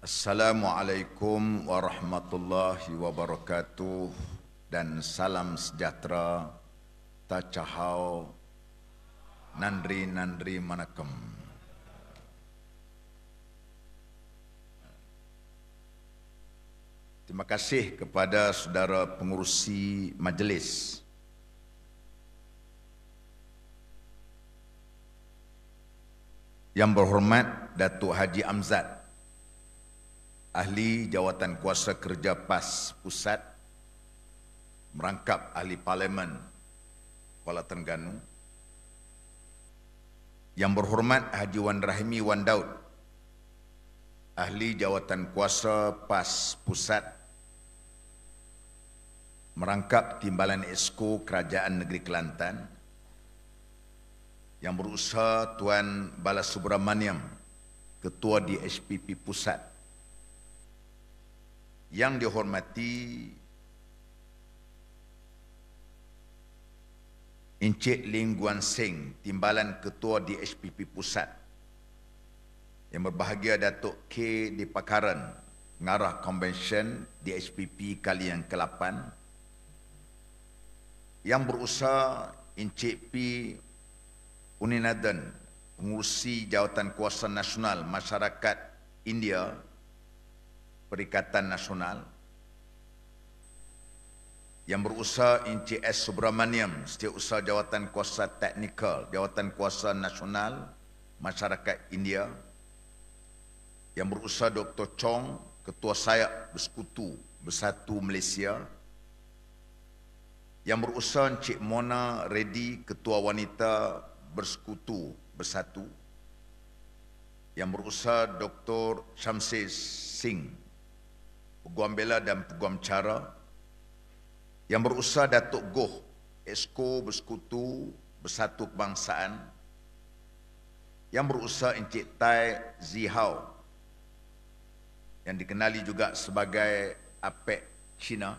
Assalamualaikum warahmatullahi wabarakatuh dan salam sejahtera tacahau nandri manakem. Terima kasih kepada saudara pengurusi majlis yang berhormat Datuk Haji Amzad, Ahli Jawatan Kuasa Kerja PAS Pusat, merangkap Ahli Parlimen Kuala Terengganu, yang berhormat Haji Wan Rahimi Wan Daud, Ahli Jawatan Kuasa PAS Pusat, merangkap Timbalan Esko Kerajaan Negeri Kelantan, yang berusaha Tuan Balasubramaniam, Ketua DHPP Pusat, yang dihormati Encik Ling Guan Seng, Timbalan Ketua DHPP Pusat, yang berbahagia Datuk K. Dipakaran, Pengarah Konvensyen DHPP kali yang ke-8, yang berusaha Encik P. Uninadan, Pengurusi Jawatan Kuasa Nasional Masyarakat India, Perikatan Nasional, yang berusaha Encik S. Subramaniam, Setiausaha Jawatan Kuasa Teknikal Jawatan Kuasa Nasional Masyarakat India, yang berusaha Dr. Chong, Ketua Sayap Bersekutu Bersatu Malaysia, yang berusaha Encik Mona Reddy, Ketua Wanita Bersekutu Bersatu, yang berusaha Dr. Syamsiz Singh, Peguam Bela dan Peguam Cara, yang berusaha Datuk Goh, Esko Bersekutu Bersatu Kebangsaan, yang berusaha Encik Tai Zihao, yang dikenali juga sebagai APEC China,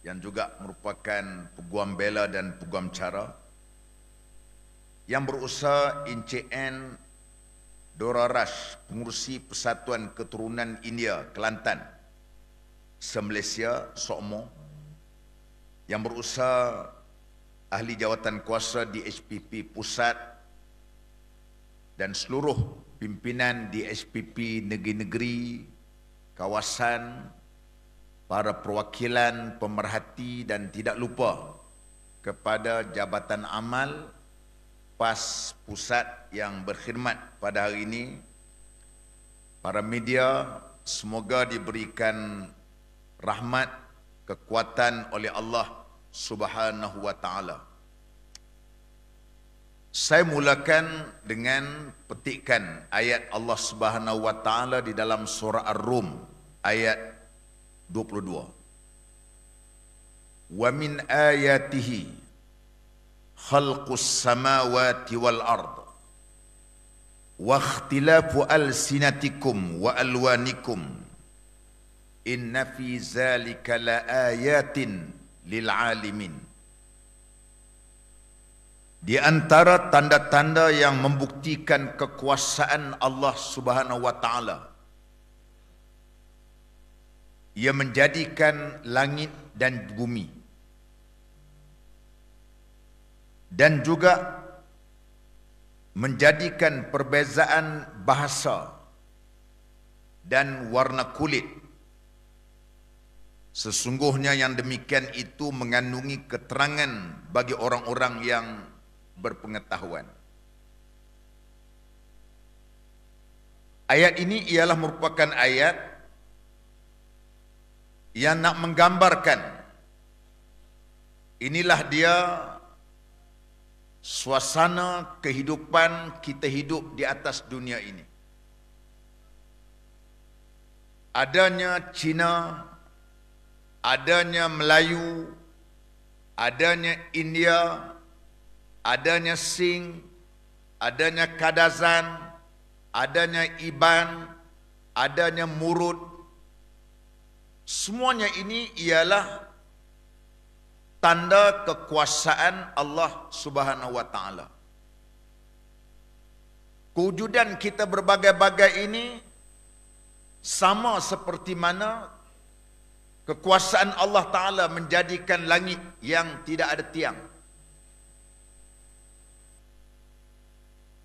yang juga merupakan Peguam Bela dan Peguam Cara, yang berusaha Encik N. Dora Rash, Pengurusi Persatuan Keturunan India Kelantan se-Malaysia, SOKMO, yang berusaha Ahli Jawatan Kuasa DHPP Pusat dan seluruh pimpinan DHPP negeri-negeri, kawasan, para perwakilan, pemerhati dan tidak lupa kepada Jabatan Amal PAS Pusat yang berkhidmat pada hari ini, para media, semoga diberikan rahmat, kekuatan oleh Allah Subhanahu wa Ta'ala. Saya mulakan dengan petikan ayat Allah Subhanahu wa Ta'ala di dalam surah Ar-Rum ayat 22. Wa min ayatihi khalqus samawati wal ard wa ikhtilafu alsinatikum wa alwanikum inna fi zalika la ayatin lil alimin. Di antara tanda-tanda yang membuktikan kekuasaan Allah Subhanahu wa Ta'ala, Ia menjadikan langit dan bumi, dan juga menjadikan perbezaan bahasa dan warna kulit. Sesungguhnya yang demikian itu mengandungi keterangan bagi orang-orang yang berpengetahuan. Ayat ini ialah merupakan ayat yang nak menggambarkan inilah dia suasana kehidupan kita hidup di atas dunia ini. Adanya Cina, adanya Melayu, adanya India, adanya Sing, adanya Kadazan, adanya Iban, adanya Murud. Semuanya ini ialah tanda kekuasaan Allah Subhanahu wa Ta'ala. Kewujudan kita berbagai-bagai ini sama seperti mana kekuasaan Allah Ta'ala menjadikan langit yang tidak ada tiang.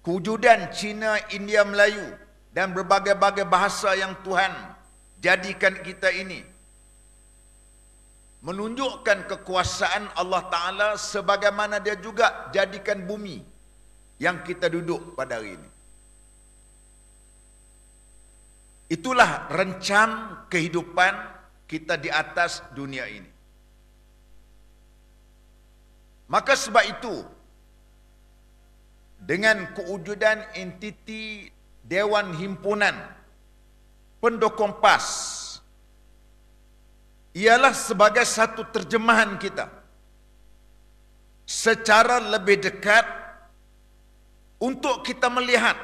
Kewujudan Cina, India, Melayu dan berbagai-bagai bahasa yang Tuhan jadikan kita ini menunjukkan kekuasaan Allah Ta'ala sebagaimana dia juga jadikan bumi yang kita duduk pada hari ini. Itulah rencam kehidupan kita di atas dunia ini. Maka sebab itu, dengan kewujudan entiti Dewan Himpunan Pendukung PAS, ialah sebagai satu terjemahan kita secara lebih dekat untuk kita melihat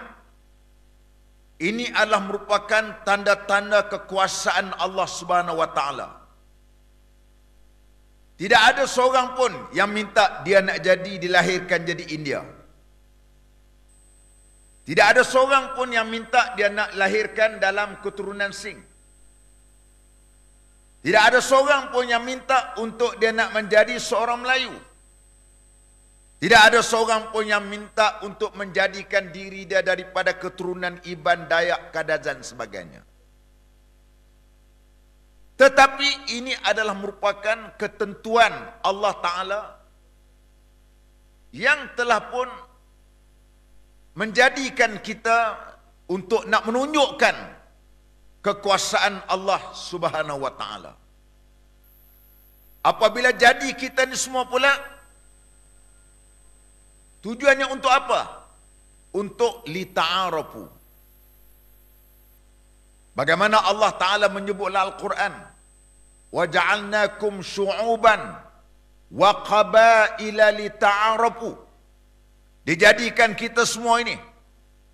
ini adalah merupakan tanda-tanda kekuasaan Allah Subhanahu wa taala. Tidak ada seorang pun yang minta dia nak dilahirkan jadi India. Tidak ada seorang pun yang minta dia nak lahirkan dalam keturunan Sing. Tidak ada seorang pun yang minta untuk dia nak menjadi seorang Melayu. Tidak ada seorang pun yang minta untuk menjadikan diri dia daripada keturunan Iban, Dayak, Kadazan sebagainya. Tetapi ini adalah merupakan ketentuan Allah Ta'ala yang telah pun menjadikan kita untuk nak menunjukkan kekuasaan Allah Subhanahu wa taala. Apabila jadi kita ni semua pula, tujuannya untuk apa? Untuk lita'arafu. Bagaimana Allah Ta'ala menyebut dalam Al-Quran, وَجَعَلْنَاكُمْ شُعُوبًا وَقَبَائِلَ لِتَعَارَفُوا. Dijadikan kita semua ini.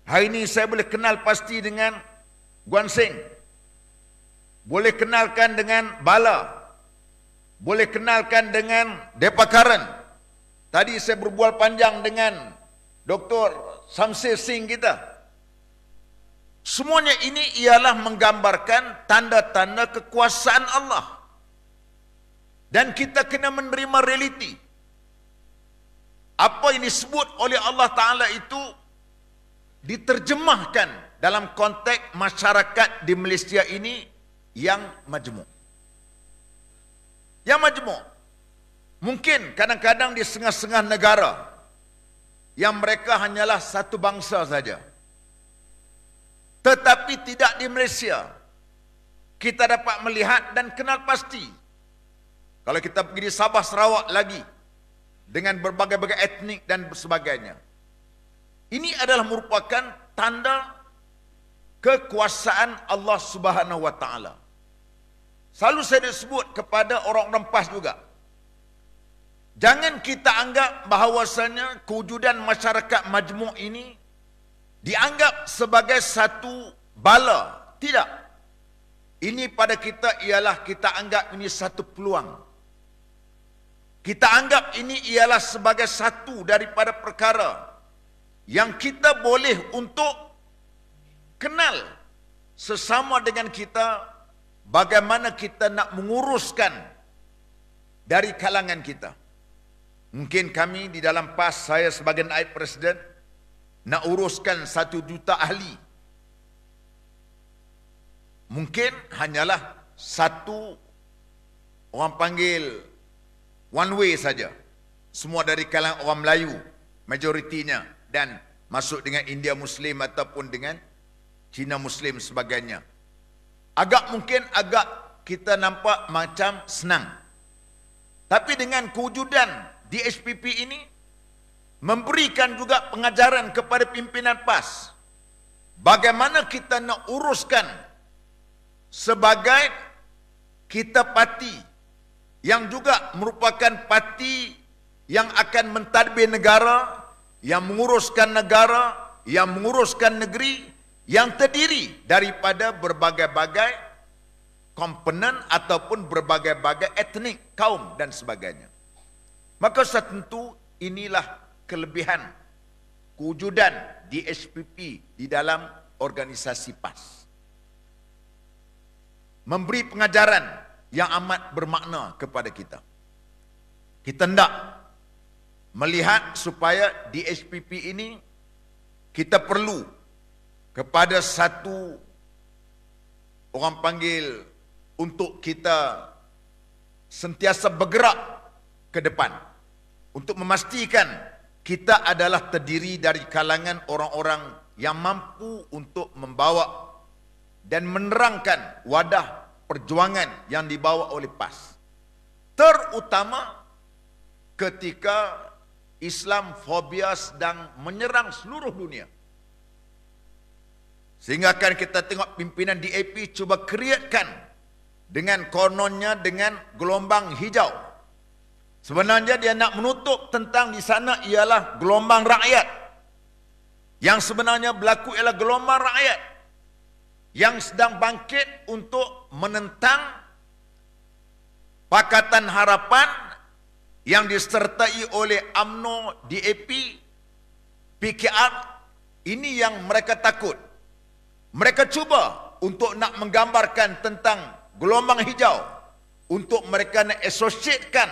Hari ini saya boleh kenal pasti dengan Guan Seng. Boleh kenalkan dengan Bala. Boleh kenalkan dengan Depakaran. Tadi saya berbual panjang dengan Dr. Samsir Singh kita. Semuanya ini ialah menggambarkan tanda-tanda kekuasaan Allah. Dan kita kena menerima realiti. Apa yang disebut oleh Allah Ta'ala itu diterjemahkan dalam konteks masyarakat di Malaysia ini yang majmuk. Yang majmuk. Mungkin kadang-kadang di setengah-setengah negara yang mereka hanyalah satu bangsa saja. Tetapi tidak di Malaysia. Kita dapat melihat dan kenal pasti. Kalau kita pergi di Sabah, Sarawak lagi, dengan berbagai-bagai etnik dan sebagainya. Ini adalah merupakan tanda kekuasaan Allah Subhanahu wa taala. Selalu saya disebut kepada orang-orang PAS juga. Jangan kita anggap bahawasanya kewujudan masyarakat majmuk ini dianggap sebagai satu bala. Tidak. Ini pada kita ialah kita anggap ini satu peluang. Kita anggap ini ialah sebagai satu daripada perkara yang kita boleh untuk kenal sesama dengan kita bagaimana kita nak menguruskan dari kalangan kita. Mungkin kami di dalam PAS, saya sebagai naib presiden, nak uruskan 1 juta ahli. Mungkin hanyalah satu, orang panggil one way saja. Semua dari kalangan orang Melayu, majoritinya. Dan masuk dengan India Muslim ataupun dengan Cina Muslim sebagainya. Mungkin agak kita nampak macam senang. Tapi dengan kewujudan DHPP ini, memberikan juga pengajaran kepada pimpinan PAS. Bagaimana kita nak uruskan sebagai kita parti yang juga merupakan parti yang akan mentadbir negara, yang menguruskan negara, yang menguruskan negeri, yang terdiri daripada berbagai-bagai komponen ataupun berbagai-bagai etnik, kaum dan sebagainya. Maka tentu inilah kelebihan kewujudan DHPP di dalam organisasi PAS. memberi pengajaran yang amat bermakna kepada kita. Kita hendak melihat supaya di HPP ini kita perlu kepada satu orang panggil untuk kita sentiasa bergerak ke depan untuk memastikan kita adalah terdiri dari kalangan orang-orang yang mampu untuk membawa dan menerangkan wadah perjuangan yang dibawa oleh PAS, terutama ketika Islamfobia sedang menyerang seluruh dunia. Sehingga kan kita tengok pimpinan DAP cuba createkan dengan kononnya dengan gelombang hijau. Sebenarnya dia nak menutup tentang di sana ialah gelombang rakyat. Yang sebenarnya berlaku ialah gelombang rakyat yang sedang bangkit untuk menentang Pakatan Harapan yang disertai oleh UMNO, DAP, PKR. Ini yang mereka takut. Mereka cuba untuk nak menggambarkan tentang gelombang hijau, untuk mereka nak associatekan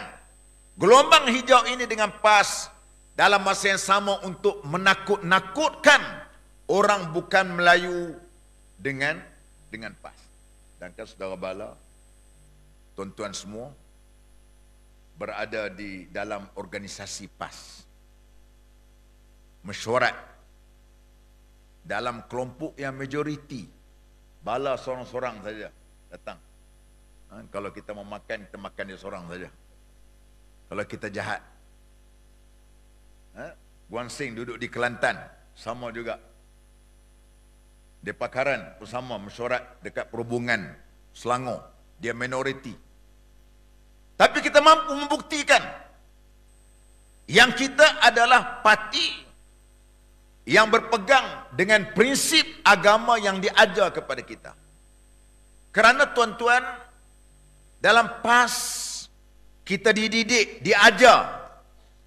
gelombang hijau ini dengan PAS, dalam masa yang sama untuk menakut-nakutkan orang bukan Melayu dengan PAS. Dan kan saudara bala, tuan-tuan semua berada di dalam organisasi PAS, mesyuarat dalam kelompok yang majoriti. Bala seorang-seorang saja datang. Kalau kita mau makan, kita makan dia seorang saja. Kalau kita jahat, Guan Sing duduk di Kelantan, sama juga. Di Pakaran pun sama, mesyuarat dekat perhubungan Selangor, dia minoriti. Tapi kita mampu membuktikan yang kita adalah parti yang berpegang dengan prinsip agama yang diajar kepada kita. Kerana tuan-tuan, dalam PAS kita dididik, diajar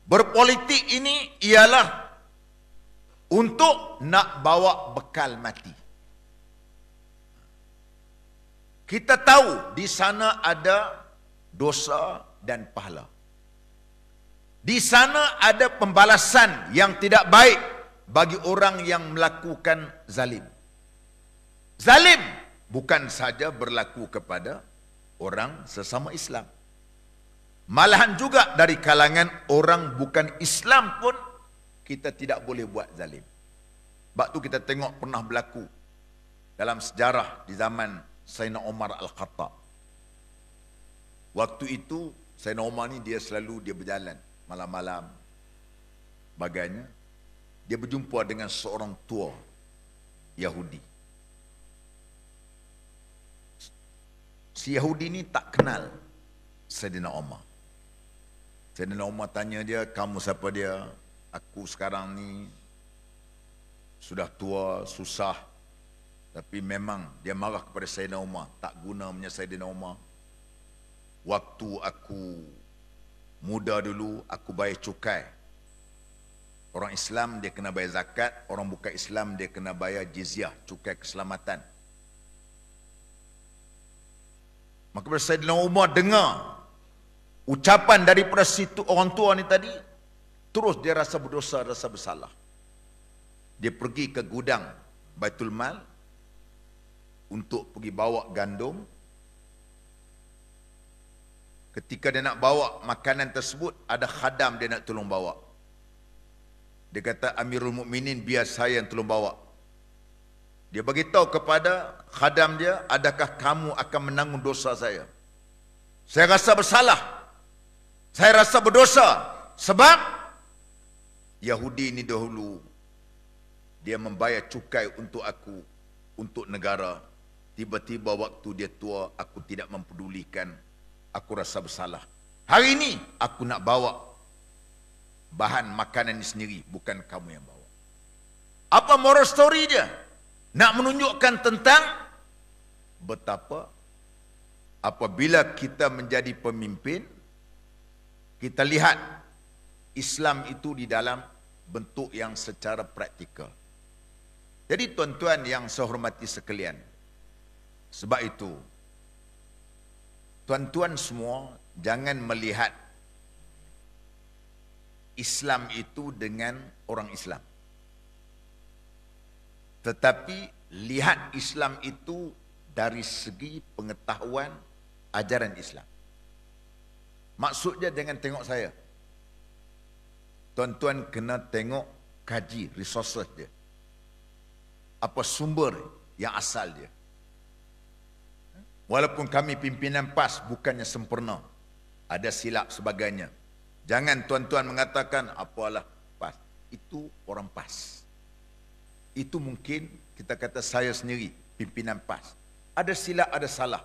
berpolitik ini ialah untuk nak bawa bekal mati. Kita tahu di sana ada dosa dan pahala. Di sana ada pembalasan yang tidak baik bagi orang yang melakukan zalim. Zalim bukan saja berlaku kepada orang sesama Islam, malahan juga dari kalangan orang bukan Islam pun kita tidak boleh buat zalim. Sebab tu kita tengok pernah berlaku dalam sejarah di zaman Sayyidina Umar Al-Khattab. Waktu itu Sayyidina Umar ni dia berjalan malam-malam bagainya. Dia berjumpa dengan seorang tua Yahudi. Si Yahudi ni tak kenal Sayyidina Umar. Sayyidina Umar tanya dia, kamu siapa dia? Aku sekarang ni sudah tua, susah. Tapi memang dia marah kepada Sayyidina Umar. Tak guna punya Sayyidina Umar. Waktu aku muda dulu, aku bayar cukai. Orang Islam dia kena bayar zakat, orang bukan Islam dia kena bayar jizyah, cukai keselamatan. Maka bila Sayyidina Umar dengar ucapan daripada situ orang tua ni tadi, terus dia rasa berdosa, rasa bersalah. Dia pergi ke gudang Baitul Mal untuk pergi bawa gandum. Ketika dia nak bawa makanan tersebut, ada khadam dia nak tolong bawa. Dia kata, Amirul Mukminin, biar saya yang tolong bawa. Dia beritahu kepada khadam dia, adakah kamu akan menanggung dosa saya? Saya rasa bersalah. Saya rasa berdosa. Sebab Yahudi ini dahulu dia membayar cukai untuk aku, untuk negara. Tiba-tiba waktu dia tua, aku tidak mempedulikan. Aku rasa bersalah. Hari ini aku nak bawa bahan makanan ini sendiri, bukan kamu yang bawa. Apa moral story dia? Nak menunjukkan tentang betapa apabila kita menjadi pemimpin, kita lihat Islam itu di dalam bentuk yang secara praktikal. Jadi tuan-tuan yang saya hormati sekalian, sebab itu tuan-tuan semua jangan melihat Islam itu dengan orang Islam. Tetapi lihat Islam itu dari segi pengetahuan ajaran Islam. Maksudnya jangan tengok saya. Tuan-tuan kena tengok kaji resources dia. Apa sumber yang asal dia. Walaupun kami pimpinan PAS bukannya sempurna. Ada silap sebagainya. Jangan tuan-tuan mengatakan apalah PAS. Itu orang PAS. Itu mungkin kita kata saya sendiri pimpinan PAS. Ada silap, ada salah.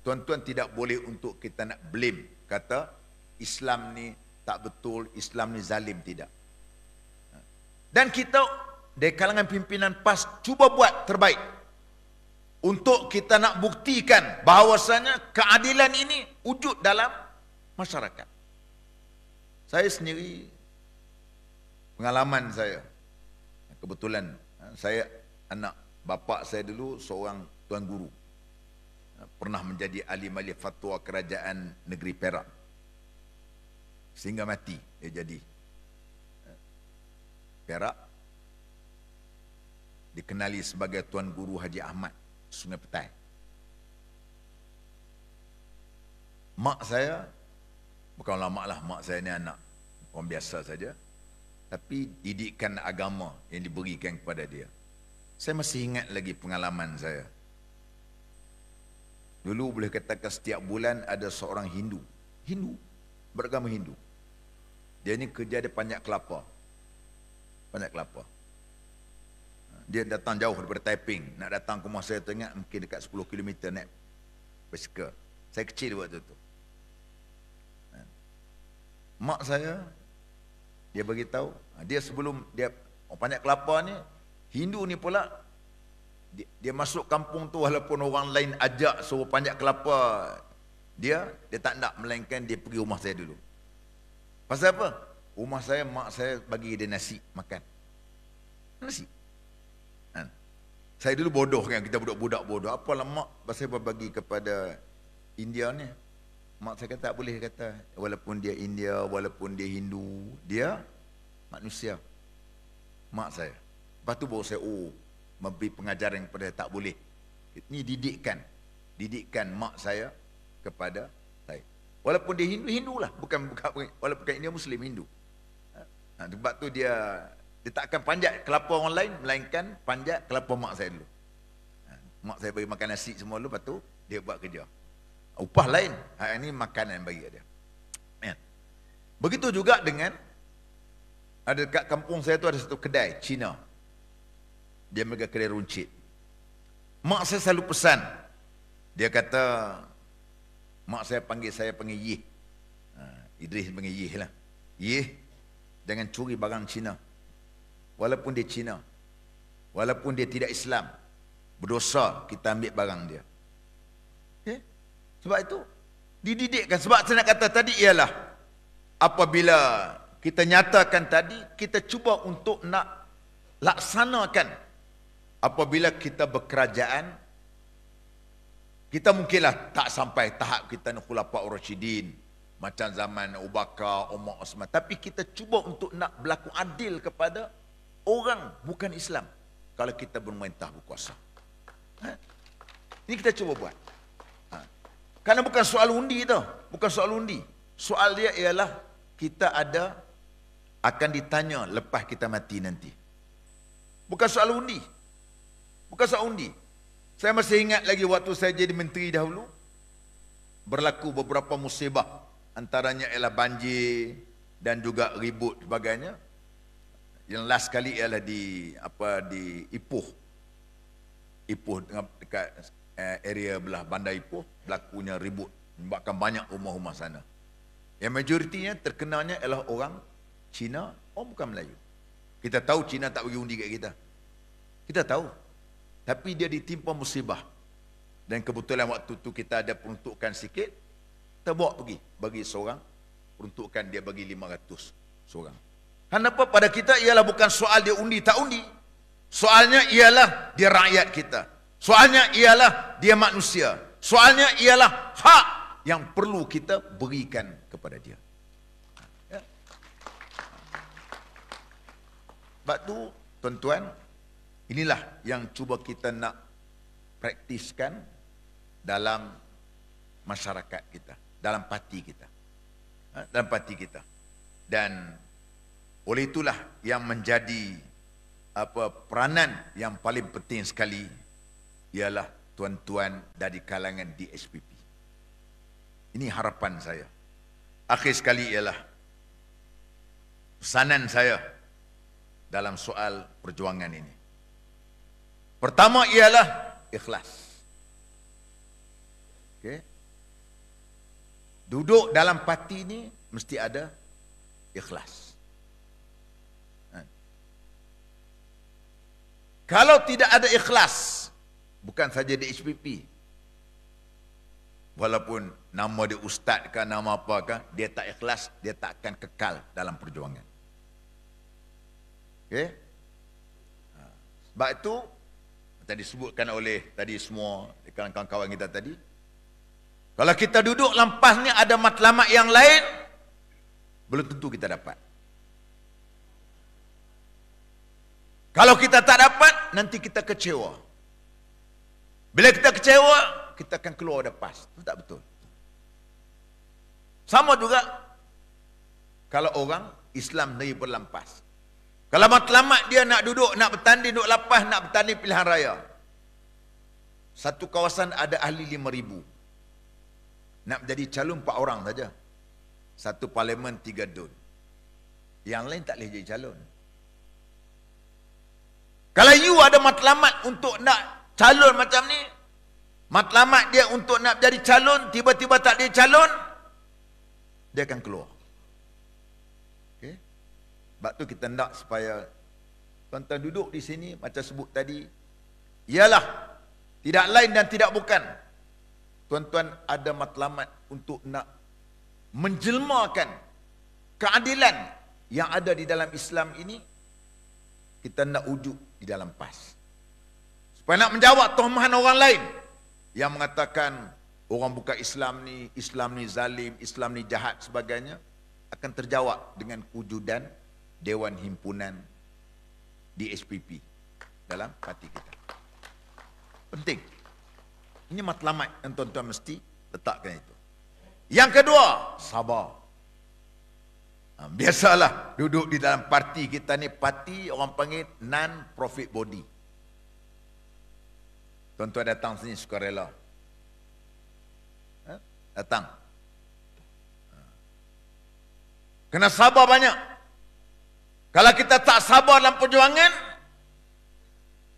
Tuan-tuan tidak boleh untuk kita nak blame. Kata Islam ni tak betul, Islam ni zalim, tidak. Dan kita dari kalangan pimpinan PAS cuba buat terbaik. Untuk kita nak buktikan bahawasanya keadilan ini wujud dalam masyarakat. Saya sendiri, pengalaman saya, kebetulan saya anak bapa saya dulu seorang tuan guru. Pernah menjadi ahli fatwa kerajaan negeri Perak. Sehingga mati dia jadi. Perak dikenali sebagai Tuan Guru Haji Ahmad Sungai Petai. Mak saya, bukanlah mak lah, mak saya ni anak orang biasa saja, tapi didikan agama yang diberikan kepada dia. Saya masih ingat lagi pengalaman saya. Dulu boleh katakan setiap bulan ada seorang Hindu, beragama Hindu. Dia ni kerja dia panjat kelapa. Dia datang jauh daripada Taiping. Nak datang ke rumah saya tu ingat mungkin dekat 10 km naik basikal. Saya kecil waktu tu. Mak saya, dia beritahu, dia sebelum dia panjat kelapa ni, Hindu ni pula, dia masuk kampung tu walaupun orang lain ajak suruh panjat kelapa, dia tak nak, melainkan dia pergi rumah saya dulu. Pasal apa? Rumah saya, mak saya bagi dia nasi makan. Nasi. Saya dulu bodoh kan, kita budak-budak bodoh. Apalah mak pasal bagi kepada India ni. Mak saya kata tak boleh, kata walaupun dia India, walaupun dia Hindu, dia manusia. Mak saya. Lepas tu baru saya memberi pengajaran kepada tak boleh. Ini didikan mak saya kepada saya. Walaupun dia Hindu lah, bukan walaupun bukan India, Muslim, Hindu. Sebab tu dia tak akan panjat kelapa orang lain, melainkan panjat kelapa mak saya dulu. Mak saya bagi makan nasi semua dulu, lepas tu dia buat kerja. Upah lain, ini makanan bagi dia. Begitu juga dengan, ada dekat kampung saya tu ada satu kedai Cina. Dia megang kedai runcit. Mak saya selalu pesan. Dia kata, mak saya panggil Yih. Idris panggil Yih lah. Yih, jangan curi barang Cina. Walaupun dia Cina, walaupun dia tidak Islam, berdosa kita ambil barang dia. Okay? Sebab itu dididikkan. Sebab saya nak kata tadi ialah, apabila kita nyatakan tadi, kita cuba untuk nak laksanakan. Apabila kita berkerajaan, kita mungkinlah tak sampai tahap kita nak Khulafaur Rasyidin macam zaman Abu Bakar, Umar, Osman, tapi kita cuba untuk nak berlaku adil kepada orang bukan Islam kalau kita bermemerintah berkuasa. Ini kita cuba buat. Karena bukan soal undi tu, bukan soal undi. Soal dia ialah kita akan ditanya lepas kita mati nanti. Bukan soal undi. Bukan soal undi. Saya masih ingat lagi waktu saya jadi menteri dahulu, berlaku beberapa musibah, antaranya ialah banjir dan juga ribut sebagainya. Yang last kali ialah di Ipoh dekat area belah bandar Ipoh, berlakunya ribut, menyebabkan banyak rumah-rumah sana. Yang majoritinya terkenanya ialah orang Cina, orang bukan Melayu. Kita tahu Cina tak bagi undi kat kita. Kita tahu. Tapi dia ditimpa musibah. Dan kebetulan waktu tu kita ada peruntukan sikit, kita bawa pergi bagi seorang, peruntukan dia bagi 500 seorang. Kenapa pada kita ialah bukan soal dia undi tak undi. Soalnya ialah dia rakyat kita. Soalnya ialah dia manusia. Soalnya ialah hak yang perlu kita berikan kepada dia. Ya. Sebab tu, tuan-tuan, inilah yang cuba kita nak praktiskan dalam masyarakat kita, dalam parti kita. Dalam parti kita. Dan oleh itulah yang menjadi peranan yang paling penting sekali ialah tuan-tuan dari kalangan DSPP. Ini harapan saya. Akhir sekali ialah pesanan saya dalam soal perjuangan ini. Pertama ialah ikhlas. Okay. Duduk dalam parti ini mesti ada ikhlas. Kalau tidak ada ikhlas, bukan saja di SPP, walaupun nama dia ustaz ke nama apa ke, dia tak ikhlas, dia tak akan kekal dalam perjuangan. Okey? Sebab itu tadi disebutkan oleh tadi semua kawan-kawan kita tadi, kalau kita duduk lepas ni ada matlamat yang lain, belum tentu kita dapat. Kalau kita tak dapat, nanti kita kecewa. Bila kita kecewa, kita akan keluar dari PAS. Itu tak betul. Sama juga kalau orang Islam negeri berlampas. Kalau matlamat dia nak duduk, nak bertanding, duduk lapas, nak bertanding pilihan raya. Satu kawasan ada ahli 5,000. Nak menjadi calon 4 orang saja. Satu parlimen 3 dun. Yang lain tak boleh jadi calon. Kalau you ada matlamat untuk nak calon macam ni, matlamat dia untuk nak jadi calon, tiba-tiba tak jadi calon, dia akan keluar. Okay? Sebab tu kita nak supaya tuan-tuan duduk di sini, macam sebut tadi, ialah tidak lain dan tidak bukan. Tuan-tuan ada matlamat untuk nak menjelmakan keadilan yang ada di dalam Islam ini, kita nak wujud di dalam PAS. Supaya nak menjawab tohmahan orang lain yang mengatakan orang bukan Islam ni zalim, Islam ni jahat sebagainya, akan terjawab dengan wujudan Dewan Himpunan DSPP dalam parti kita. Penting. Ini matlamat yang tuan-tuan mesti letakkan itu. Yang kedua, sabar. Biasalah duduk di dalam parti kita ni, parti orang panggil non-profit body. Tuan-tuan datang sini sukarela. Datang. Kena sabar banyak. Kalau kita tak sabar dalam perjuangan,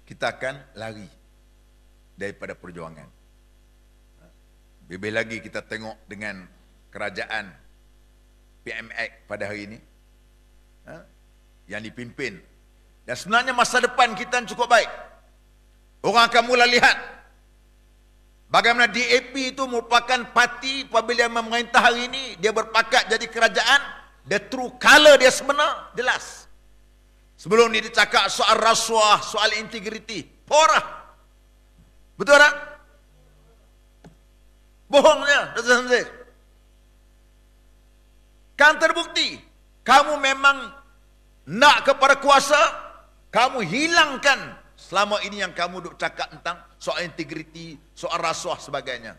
kita akan lari daripada perjuangan. Lebih lagi kita tengok dengan kerajaan PMX pada hari ini yang dipimpin, dan sebenarnya masa depan kita cukup baik. Orang akan mula lihat bagaimana DAP itu merupakan parti apabila memerintah hari ini, dia berpakat jadi kerajaan, the true color dia sebenar jelas. Sebelum ni dia cakap soal rasuah, soal integriti, porah. Betul tak? Bohongnya, Dr. Samzir. Kan terbukti, kamu memang nak kepada kuasa, kamu hilangkan selama ini yang kamu duk cakap tentang soal integriti, soal rasuah sebagainya.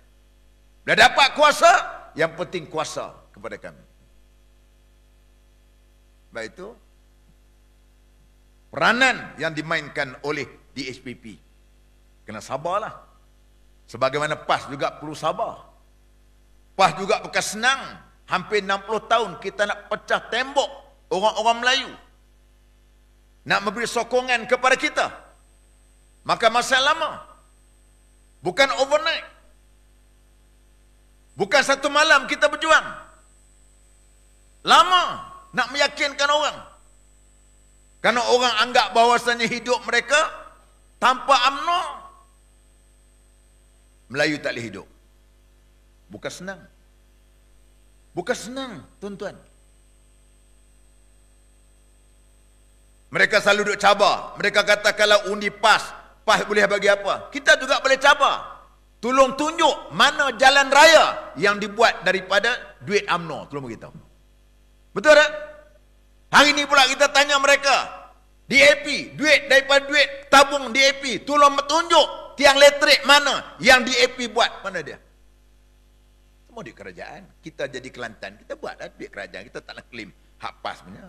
Bila dapat kuasa, yang penting kuasa kepada kami. Baik itu, peranan yang dimainkan oleh DSPP. Kena sabarlah. Sebagaimana PAS juga perlu sabar. PAS juga bukan senang. Hampir 60 tahun kita nak pecah tembok orang-orang Melayu. Nak memberi sokongan kepada kita. Maka masa lama. Bukan overnight. Bukan satu malam kita berjuang. Lama nak meyakinkan orang. Kerana orang anggap bahawasanya hidup mereka tanpa UMNO, Melayu tak boleh hidup. Bukan senang. Bukan senang, tuan-tuan. Mereka selalu duduk cabar. Mereka kata kalau undi PAS, PAS boleh bagi apa? Kita juga boleh cabar. Tolong tunjuk mana jalan raya yang dibuat daripada duit UMNO. Tolong beritahu. Betul tak? Hari ni pula kita tanya mereka. DAP, duit daripada duit tabung DAP. Tolong tunjuk tiang elektrik mana yang DAP buat. Mana dia? Semua duit kerajaan. Kita jadi Kelantan, kita buat duit kerajaan. Kita tak nak claim hak PAS punya.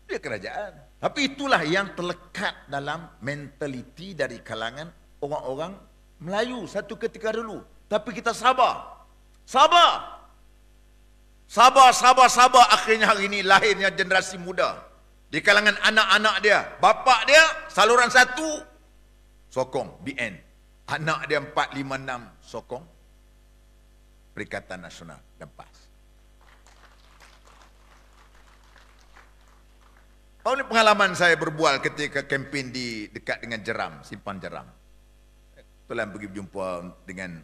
Duit kerajaan. Tapi itulah yang terlekat dalam mentaliti dari kalangan orang-orang Melayu satu ketika dulu. Tapi kita sabar. Sabar. Sabar. Akhirnya hari ini lahirnya generasi muda. Di kalangan anak-anak dia. Bapak dia saluran 1 sokong BN. Anak dia 4, 5, 6 sokong Perikatan Nasional dan PAS. Ini pengalaman saya berbual ketika kempen di dekat dengan Jeram, Simpan Jeram. Itulah pergi berjumpa dengan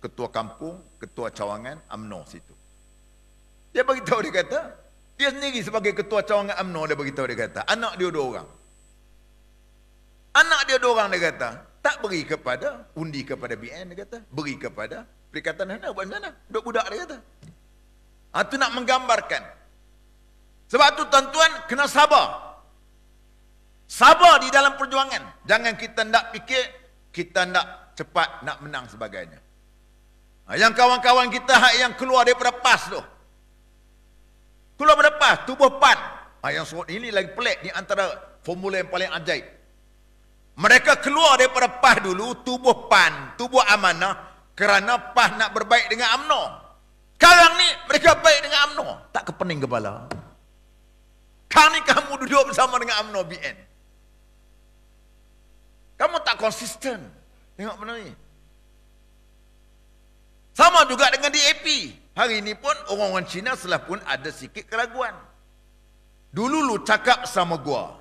ketua kampung, ketua cawangan UMNO situ. Dia beritahu, dia kata, dia sendiri sebagai ketua cawangan UMNO, dia beritahu, dia kata, anak dia 2 orang. Anak dia 2 orang, dia kata, tak beri kepada, undi kepada BN, dia kata, beri kepada Perikatan Nasional, buat mana? Budak-budak, dia kata. Itu nak menggambarkan. Sebab tu tuan-tuan, kena sabar. Sabar di dalam perjuangan. Jangan kita nak fikir, kita nak cepat nak menang sebagainya. Yang kawan-kawan kita yang keluar daripada PAS tu, keluar daripada PAS, tubuh PAN, yang ini lagi pelik, ni antara formula yang paling ajaib. Mereka keluar daripada PAS dulu, tubuh PAN, tubuh amanah, kerana PAS nak berbaik dengan UMNO. Sekarang ni mereka baik dengan UMNO, tak kepening kepala. Sekarang ni kamu duduk bersama dengan UMNO BN, kamu tak konsisten. Tengok benda ni. Sama juga dengan DAP. Hari ini pun orang-orang Cina setelah pun ada sikit keraguan. Dulu lu cakap sama gua,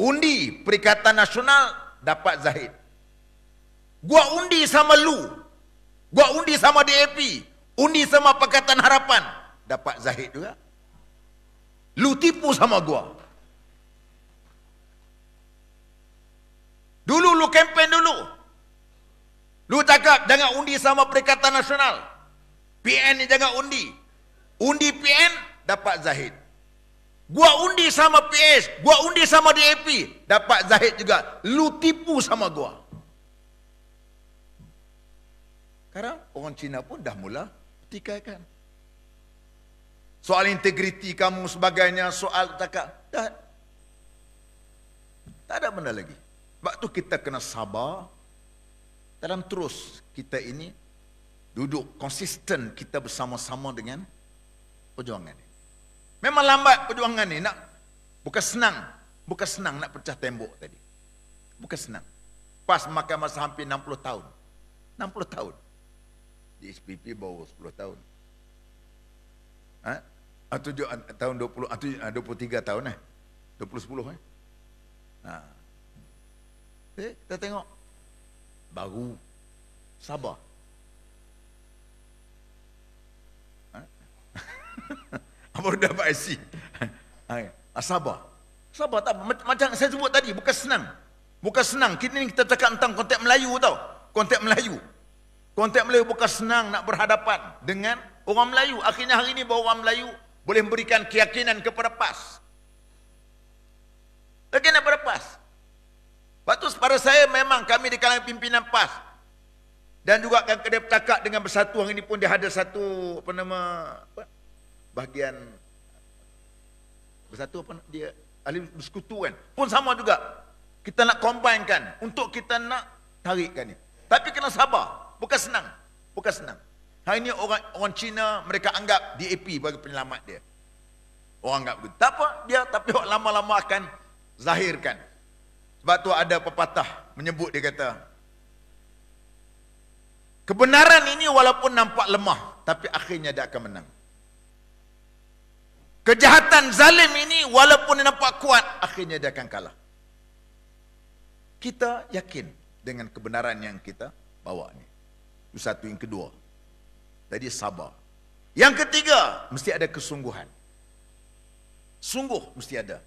undi Perikatan Nasional dapat Zahid. Gua undi sama lu, gua undi sama DAP, undi sama Pakatan Harapan, dapat Zahid juga. Lu tipu sama gua. Dulu lu kempen dulu. Lu cakap jangan undi sama Perikatan Nasional. PN ni jangan undi. Undi PN dapat Zahid. Gua undi sama PS, gua undi sama DAP, dapat Zahid juga. Lu tipu sama gua. Sekarang orang Cina pun dah mula pertikaikan. Soal integriti kamu sebagainya, soal cakap dah tak ada benda lagi. Sebab tu kita kena sabar dalam terus kita ini duduk konsisten, kita bersama-sama dengan perjuangan ini. Memang lambat perjuangan ni, bukan senang nak pecah tembok tadi. Bukan senang. PAS makan masa hampir 60 tahun. 60 tahun. Di SPP baru 10 tahun. Tahun 23 tahun 2010 kita tengok baru sabar. Baru dapat IC. Sabar tak, macam saya sebut tadi, bukan senang. Kini kita cakap tentang konteks Melayu tau. Konteks Melayu bukan senang nak berhadapan dengan orang Melayu. Akhirnya hari ini bahawa orang Melayu boleh memberikan keyakinan kepada PAS. Keyakinan kepada PAS. Lepas tu pada saya memang kami di kalangan pimpinan PAS dan juga akan dia bercakap dengan Bersatu. Hari ini pun dia ada satu bahagian Bersatu dia ahli bersekutu kan. Pun sama juga. Kita nak combinekan untuk kita nak tarikkan ni. Tapi kena sabar. Bukan senang. Hari ini orang Cina mereka anggap DAP bagi penyelamat dia. Orang anggap begitu. Tak apa dia, tapi lama-lama akan zahirkan. Sebab tu ada pepatah menyebut, dia kata, kebenaran ini walaupun nampak lemah, tapi akhirnya dia akan menang. Kejahatan zalim ini walaupun nampak kuat, akhirnya dia akan kalah. Kita yakin dengan kebenaran yang kita bawa ni. Itu satu. Yang kedua, tadi sabar. Yang ketiga, mesti ada kesungguhan. Sungguh mesti ada.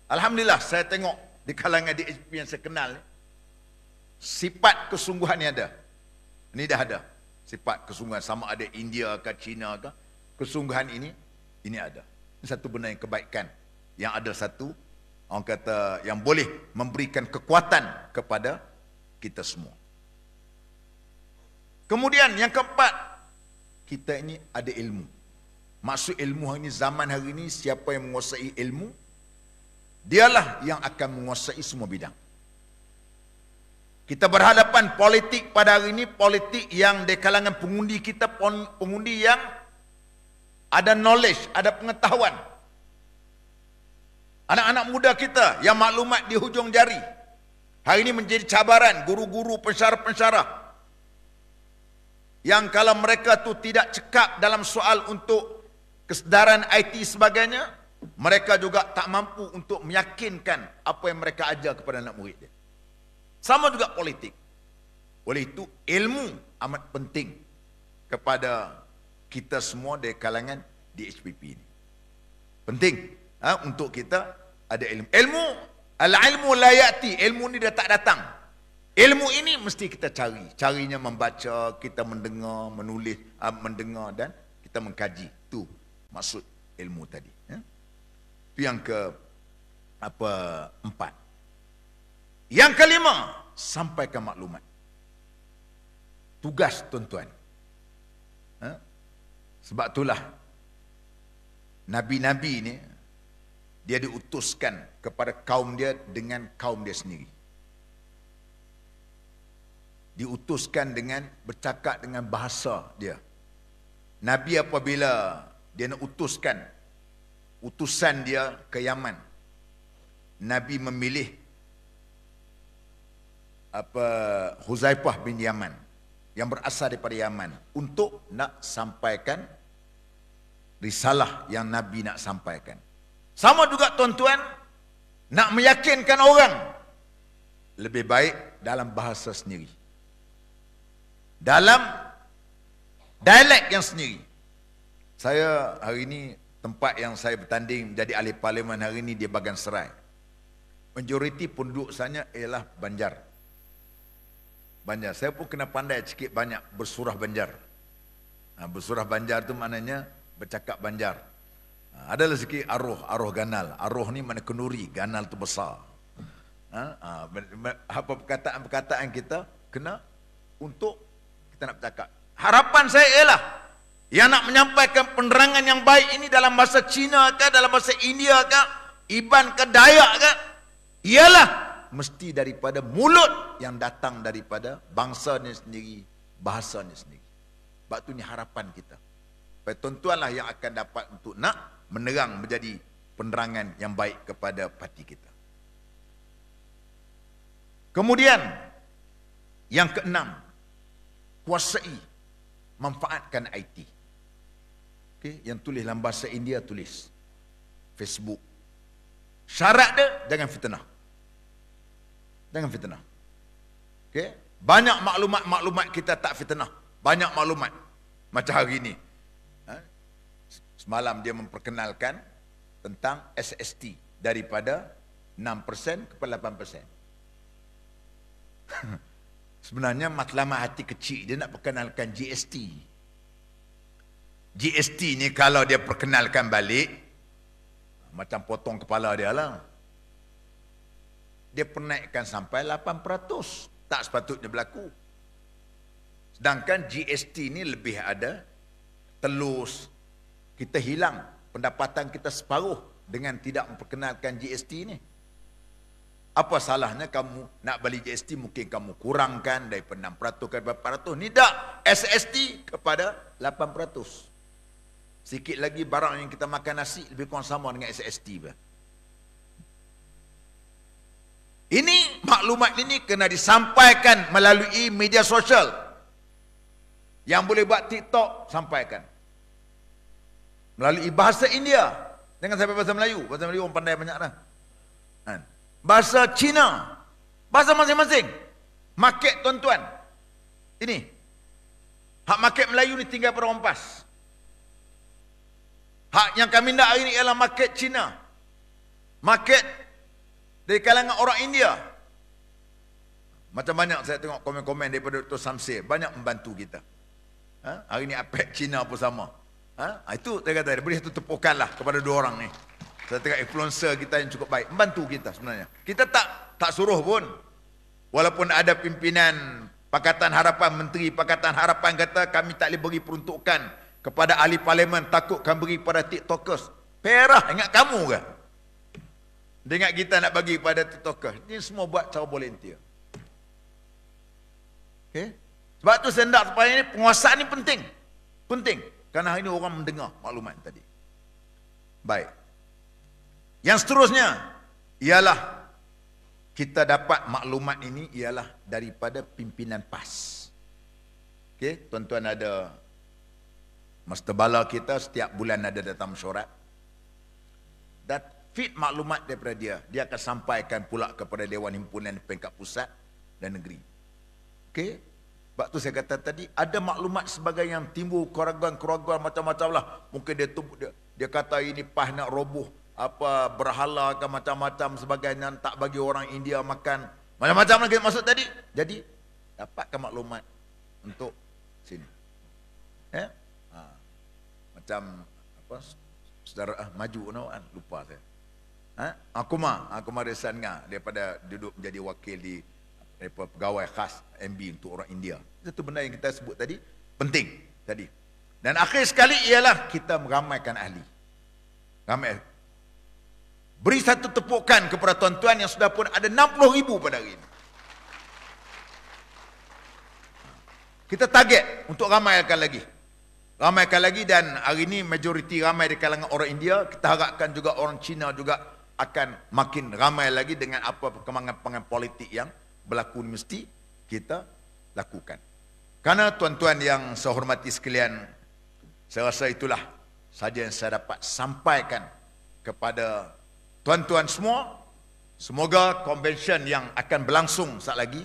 Alhamdulillah saya tengok di kalangan DHP yang saya kenal, sifat kesungguhan ni ada. Ini dah ada. Sifat kesungguhan, sama ada India ke China ke, kesungguhan ini ada. Ini satu benda yang kebaikan. Yang ada satu, orang kata, yang boleh memberikan kekuatan kepada kita semua. Kemudian yang keempat, kita ini ada ilmu. Maksud ilmu hari ini, zaman hari ini, siapa yang menguasai ilmu, dialah yang akan menguasai semua bidang. Kita berhadapan politik pada hari ini, politik yang di kalangan pengundi kita, pengundi yang ada knowledge, ada pengetahuan. Anak-anak muda kita yang maklumat di hujung jari. Hari ini menjadi cabaran guru-guru, pensyarah-pensyarah. Yang kalau mereka tu tidak cekap dalam soal untuk kesedaran IT sebagainya, mereka juga tak mampu untuk meyakinkan apa yang mereka ajar kepada anak murid dia. Sama juga politik. Oleh itu, ilmu amat penting kepada kita semua dari kalangan DHPP ini. Penting untuk kita ada ilmu. Al-ilmu la ya'ti. Ilmu ni dia tak datang. Ilmu ini mesti kita cari. Carinya membaca, kita mendengar, menulis, mendengar dan kita mengkaji. Itu maksud ilmu tadi. Itu yang empat. Yang kelima, sampaikan maklumat. Tugas tuan-tuan. Sebab itulah Nabi-Nabi ni, dia diutuskan kepada kaum dia dengan kaum dia sendiri. Diutuskan dengan bercakap dengan bahasa dia. Nabi apabila dia nak utuskan utusan dia ke Yaman, Nabi memilih Huzaifah bin Yaman yang berasal daripada Yaman untuk nak sampaikan risalah yang Nabi nak sampaikan. Sama juga tuan-tuan, nak meyakinkan orang, lebih baik dalam bahasa sendiri, dalam dialek yang sendiri. Saya hari ini, tempat yang saya bertanding menjadi ahli parlimen hari ini di Bagan Serai, majoriti penduduk sana ialah Banjar. Saya pun kena pandai sikit banyak bersurah Banjar. Bersurah Banjar tu maknanya bercakap Banjar. Adalah sikit arwah ganal. Arwah ni mana kenduri, ganal tu besar. Apa perkataan-perkataan kita kena untuk kita nak bercakap. Harapan saya ialah yang nak menyampaikan penerangan yang baik ini dalam bahasa Cina ke, dalam bahasa India ke, Iban ke, Dayak ke, ialah mesti daripada mulut yang datang daripada bangsanya sendiri, bahasanya sendiri. Sebab itu ni harapan kita. Supaya tuan-tuanlah yang akan dapat untuk nak menerang menjadi penerangan yang baik kepada parti kita. Kemudian yang keenam, kuasai, manfaatkan IT. Okay, yang tulis dalam bahasa India tulis Facebook. Syarat dia jangan fitnah. Jangan fitnah. Okay? Banyak maklumat kita tak fitnah. Banyak maklumat. Macam hari ini. Semalam dia memperkenalkan tentang SST daripada 6% kepada 8%. Sebenarnya matlamat hati kecil dia nak perkenalkan GST. GST ni kalau dia perkenalkan balik, macam potong kepala dia lah. Dia pernaikkan sampai 8%. Tak sepatutnya berlaku. Sedangkan GST ni lebih ada telus. Kita hilang pendapatan kita separuh dengan tidak memperkenalkan GST ni. Apa salahnya kamu nak beli GST, mungkin kamu kurangkan daripada 6% ke 8%. Ni tak, SST kepada 8%. Sikit lagi barang yang kita makan nasi lebih kurang sama dengan SST. Ini maklumat ini kena disampaikan melalui media sosial. Yang boleh buat TikTok, sampaikan. Melalui bahasa India. Jangan sampai bahasa Melayu. Bahasa Melayu orang pandai banyak dah. Bahasa Cina. Bahasa masing-masing. Market tuan-tuan. Ini. Hak market Melayu ni tinggal pada orang PAS. Hak yang kami nak hari ini ialah market Cina. Market dari kalangan orang India. Macam banyak saya tengok komen-komen daripada Dr. Samsir, banyak membantu kita. Hari ni APEC Cina pun sama. Itu saya kata, beri satu tepukan lah kepada dua orang ni. Saya tengok influencer kita yang cukup baik, membantu kita sebenarnya. Kita tak suruh pun. Walaupun ada pimpinan Pakatan Harapan, Menteri Pakatan Harapan kata kami tak boleh beri peruntukan kepada ahli parlimen, takut kami beri pada tiktokers. Perah, ingat kamu ke? Dia ingat kita nak bagi pada tiktokers. Ini semua buat cara volunteer. Okay? Sebab tu saya nak supaya ini penguasaan ni penting. Penting. Kerana hari ini orang mendengar maklumat tadi. Baik. Yang seterusnya ialah kita dapat maklumat ini ialah daripada pimpinan PAS. Okey, tuan-tuan ada Master Bala kita setiap bulan ada datang mesyuarat. Dan feed maklumat daripada dia, dia akan sampaikan pula kepada Dewan Himpunan Peringkat Pusat dan Negeri. Okey. Sebab tu saya kata tadi ada maklumat sebagai yang timbul keraguan-keraguan macam-macam lah. Mungkin dia kata ini PAS nak roboh apa berhala ke macam-macam sebagainya, tak bagi orang India makan macam-macam lagi maksud tadi. Jadi dapatkan maklumat untuk sini. Macam apa saudara maju kan lupa saya. Aku Resan daripada duduk menjadi wakil di daripada pegawai khas MB untuk orang India. Itu benda yang kita sebut tadi penting tadi. Dan akhir sekali ialah kita meramaikan ahli. Ramai. Beri satu tepukan kepada tuan-tuan yang sudah pun ada 60,000 pada hari ini. Kita target untuk ramaikan lagi. Ramaikan lagi dan hari ini majoriti ramai di kalangan orang India. Kita harapkan juga orang Cina juga akan makin ramai lagi dengan apa perkembangan politik yang berlaku mesti kita lakukan. Karena tuan-tuan yang saya hormati sekalian, saya rasa itulah saja yang saya dapat sampaikan kepada tuan-tuan semua. Semoga convention yang akan berlangsung saat lagi,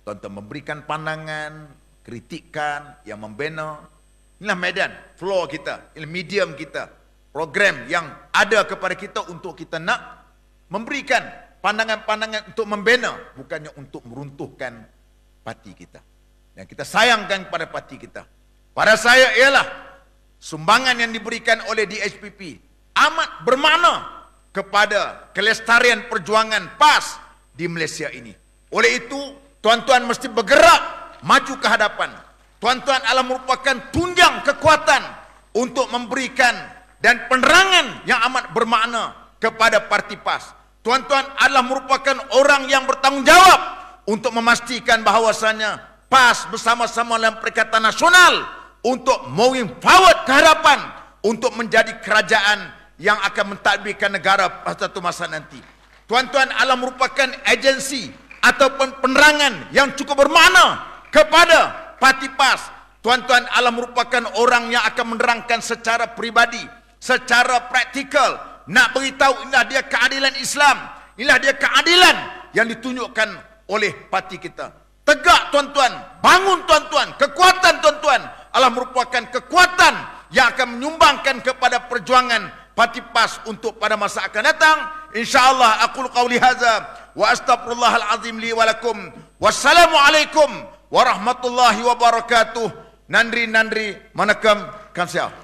tuan-tuan memberikan pandangan, kritikan yang membina. Inilah medan, floor kita, inilah medium kita, program yang ada kepada kita untuk kita nak memberikan pandangan-pandangan untuk membina, bukannya untuk meruntuhkan parti kita. Dan kita sayangkan kepada parti kita. Pada saya ialah sumbangan yang diberikan oleh DHPP amat bermakna kepada kelestarian perjuangan PAS di Malaysia ini. Oleh itu, tuan-tuan mesti bergerak maju ke hadapan. Tuan-tuan adalah merupakan tunjang kekuatan untuk memberikan dan penerangan yang amat bermakna kepada parti PAS. Tuan-tuan adalah merupakan orang yang bertanggungjawab untuk memastikan bahawasanya PAS bersama-sama dalam Perikatan Nasional untuk moving forward ke hadapan untuk menjadi kerajaan yang akan mentadbirkan negara pada satu masa nanti. Tuan-tuan adalah merupakan agensi ataupun penerangan yang cukup bermakna kepada parti PAS. Tuan-tuan adalah merupakan orang yang akan menerangkan secara peribadi, secara praktikal, nak beritahu inilah dia keadilan Islam, inilah dia keadilan yang ditunjukkan oleh parti kita. Tegak tuan-tuan, bangun tuan-tuan, kekuatan tuan-tuan adalah merupakan kekuatan yang akan menyumbangkan kepada perjuangan parti PAS untuk pada masa akan datang. InsyaAllah aqulu qawli hadza wa astaghfirullahal azim li wa lakum. Wassalamualaikum warahmatullahi wabarakatuh. Nandri, manakam, kamsahamnida.